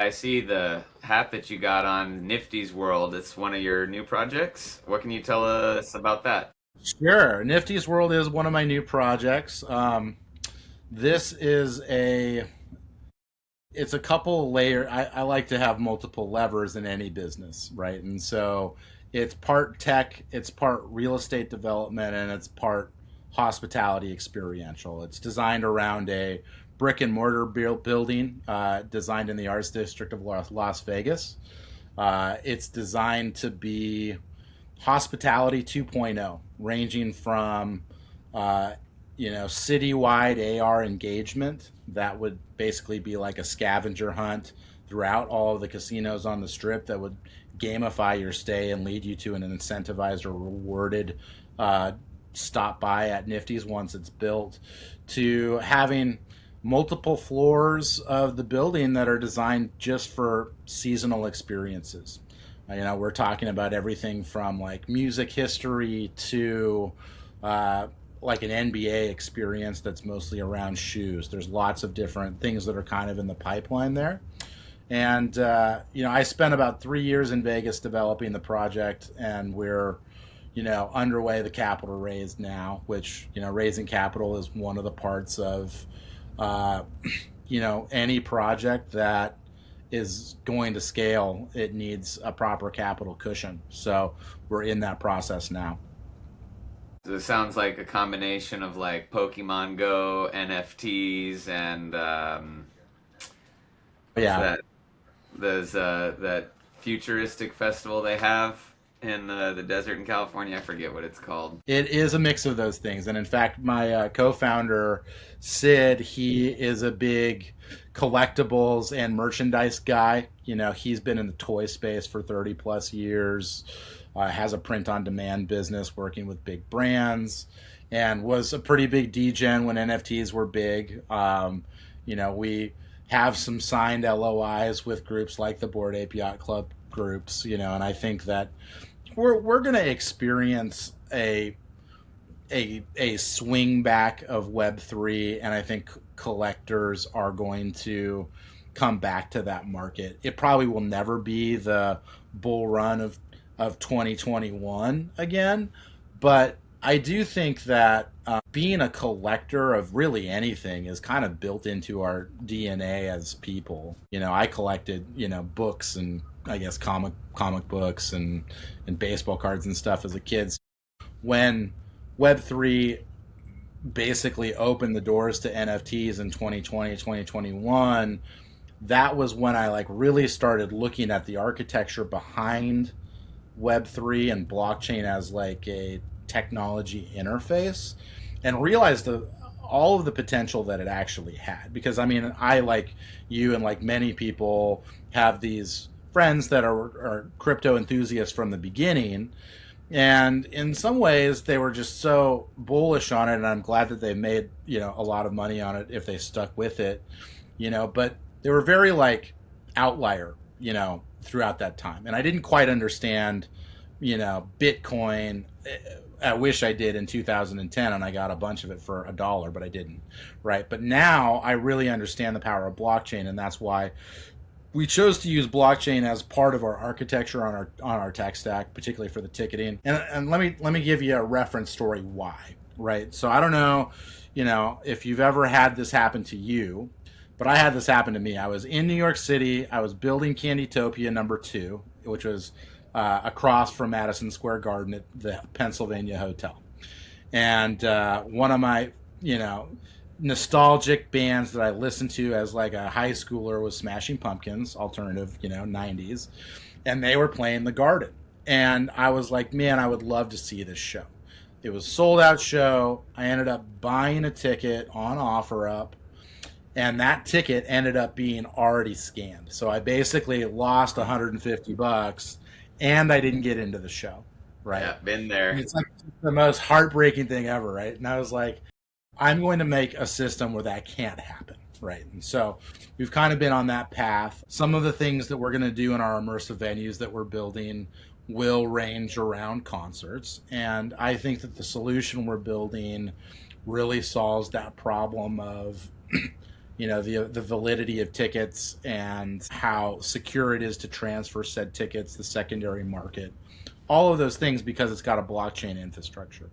I see the hat that you got on Nifty's World. It's one of your new projects. What can you tell us about that? Sure. Nifty's World is one of my new projects. This is it's a couple layer. I like to have multiple levers in any business, right? And so it's part tech, it's part real estate development, and it's part hospitality experiential. It's designed around a brick and mortar building designed in the arts district of Las Vegas. It's designed to be hospitality 2.0, ranging from uh, citywide AR engagement that would basically be like a scavenger hunt throughout all of the casinos on the strip that would gamify your stay and lead you to an incentivized or rewarded uh, stop by at Nifty's once it's built, to having multiple floors of the building that are designed just for seasonal experiences. We're talking about everything from like music history to uh, like an NBA experience that's mostly around shoes. There's lots of different things that are kind of in the pipeline there. And, I spent about 3 years in Vegas developing the project, and we're, underway the capital raise now, which, raising capital is one of the parts of, uh, any project that is going to scale. It needs a proper capital cushion. So we're in that process now. So it sounds like a combination of like Pokemon Go, NFTs, and what's Yeah, that? There's that futuristic festival they have in the desert in California. I forget what it's called. it is a mix of those things. And in fact, my co-founder, Sid, he is a big collectibles and merchandise guy. He's been in the toy space for 30 plus years, has a print on demand business working with big brands, and was a pretty big degen when NFTs were big. We have some signed LOIs with groups like the Board Ape Yacht Club groups, and I think that we're going to experience a swing back of Web3, and I think collectors are going to come back to that market. It probably will never be the bull run of 2021 again, but I do think that being a collector of really anything is kind of built into our DNA as people. I collected, books and I guess comic books and baseball cards and stuff as a kid. When Web3 basically opened the doors to NFTs in 2020, 2021, that was when I like really started looking at the architecture behind Web3 and blockchain as like a technology interface, and realized all of the potential that it actually had. Because I mean, I, like you and like many people, have these friends that are crypto enthusiasts from the beginning, and in some ways they were just so bullish on it, and I'm glad that they made a lot of money on it if they stuck with it. But they were very like outlier throughout that time, and I didn't quite understand Bitcoin. I wish I did in 2010, and I got a bunch of it for $1, but I didn't, right? But now I really understand the power of blockchain, and that's why we chose to use blockchain as part of our architecture on our tech stack, particularly for the ticketing. And let me give you a reference story why, right? So I don't know, if you've ever had this happen to you, but I had this happen to me. I was in New York City. I was building Candytopia number 2, which was across from Madison Square Garden at the Pennsylvania Hotel. And one of my, you know, nostalgic bands that I listened to as like a high schooler was Smashing Pumpkins, alternative, 90s, and they were playing the Garden. And I was like, man, I would love to see this show. It was a sold out show. I ended up buying a ticket on OfferUp, and that ticket ended up being already scanned. So I basically lost 150 bucks, and I didn't get into the show, right? Yeah, been And there. it's like the most heartbreaking thing ever, right? And I was like, I'm going to make a system where that can't happen, right? And so we've kind of been on that path. Some of the things that we're going to do in our immersive venues that we're building will range around concerts. And I think that the solution we're building really solves that problem of, the validity of tickets and how secure it is to transfer said tickets, the secondary market, all of those things because it's got a blockchain infrastructure.